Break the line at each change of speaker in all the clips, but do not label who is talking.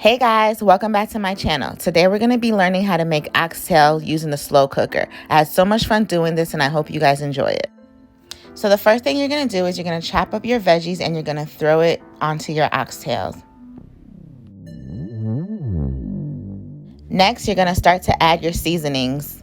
Hey guys, welcome back to my channel. Today we're going to be learning how to make oxtail using the slow cooker. I had so much fun doing this and I hope you guys enjoy it. So the first thing you're going to do is you're going to chop up your veggies and you're going to throw it onto your oxtails. Next, you're going to start to add your seasonings.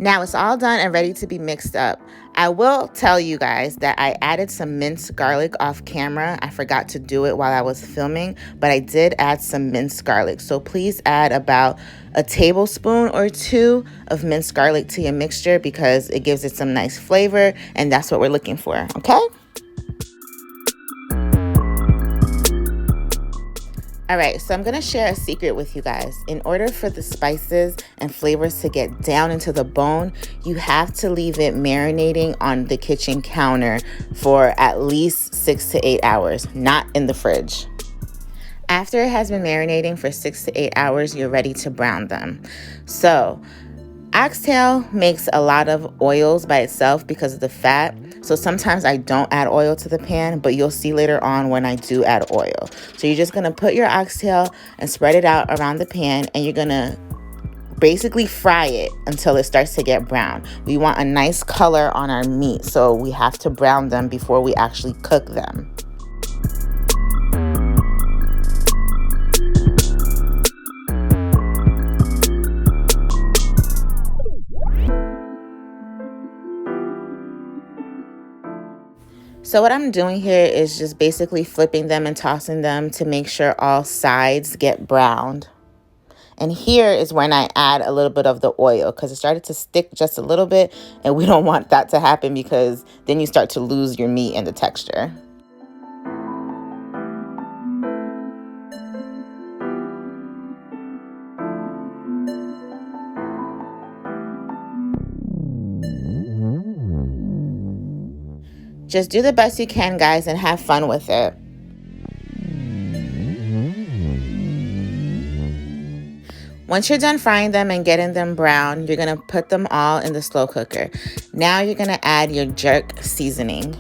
Now it's all done and ready to be mixed up. I will tell you guys that I added some minced garlic off camera. I forgot to do it while I was filming, but I did add some minced garlic. So please add about a tablespoon or two of minced garlic to your mixture because it gives it some nice flavor and that's what we're looking for, okay? All right, so I'm gonna share a secret with you guys. In order for the spices and flavors to get down into the bone, you have to leave it marinating on the kitchen counter for at least 6 to 8 hours, not in the fridge. After it has been marinating for 6 to 8 hours, you're ready to brown them. So, oxtail makes a lot of oils by itself because of the fat. So sometimes I don't add oil to the pan, but you'll see later on when I do add oil. So you're just gonna put your oxtail and spread it out around the pan and you're gonna basically fry it until it starts to get brown. We want a nice color on our meat, so we have to brown them before we actually cook them. So what I'm doing here is just basically flipping them and tossing them to make sure all sides get browned. And here is when I add a little bit of the oil because it started to stick just a little bit and we don't want that to happen because then you start to lose your meat and the texture. Just do the best you can, guys, and have fun with it. Once you're done frying them and getting them brown, you're gonna put them all in the slow cooker. Now you're gonna add your jerk seasoning.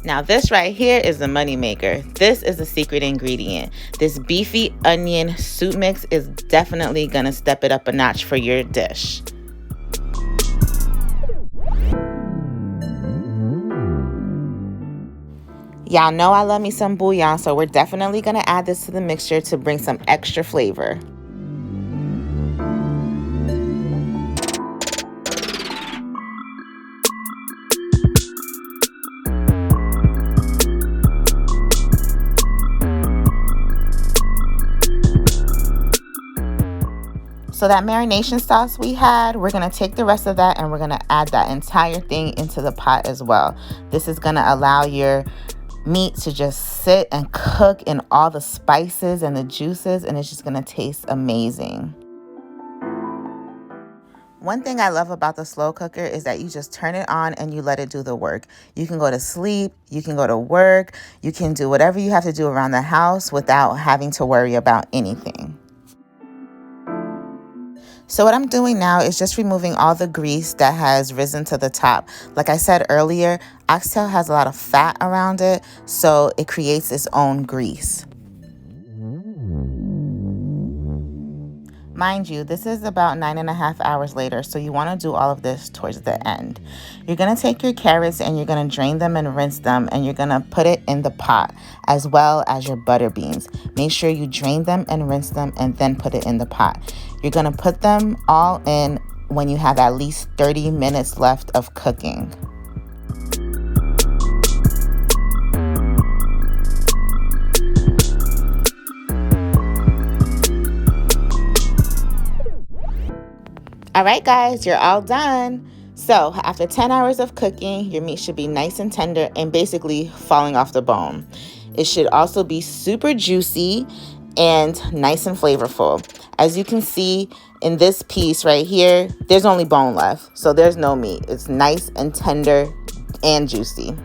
Now this right here is the money maker. This is the secret ingredient. This beefy onion soup mix is definitely gonna step it up a notch for your dish. Y'all know I love me some bouillon, so we're definitely gonna add this to the mixture to bring some extra flavor. So that marination sauce we had, we're gonna take the rest of that and we're gonna add that entire thing into the pot as well. This is gonna allow your meat to just sit and cook in all the spices and the juices, and it's just gonna taste amazing. One thing I love about the slow cooker is that you just turn it on and you let it do the work. You can go to sleep, you can go to work, you can do whatever you have to do around the house without having to worry about anything. So what I'm doing now is just removing all the grease that has risen to the top. Like I said earlier, oxtail has a lot of fat around it, so it creates its own grease. Mind you, this is about 9.5 hours later, so you want to do all of this towards the end. You're going to take your carrots and you're going to drain them and rinse them, and you're going to put it in the pot, as well as your butter beans. Make sure you drain them and rinse them and then put it in the pot. You're going to put them all in when you have at least 30 minutes left of cooking. All right, guys, you're all done. So after 10 hours of cooking, your meat should be nice and tender and basically falling off the bone. It should also be super juicy and nice and flavorful. As you can see in this piece right here, there's only bone left, so there's no meat. It's nice and tender and juicy.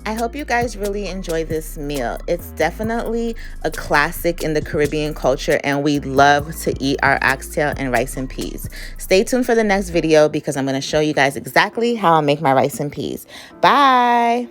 I hope you guys really enjoy this meal. It's definitely a classic in the Caribbean culture, and we love to eat our oxtail and rice and peas. Stay tuned for the next video because I'm going to show you guys exactly how I make my rice and peas. Bye!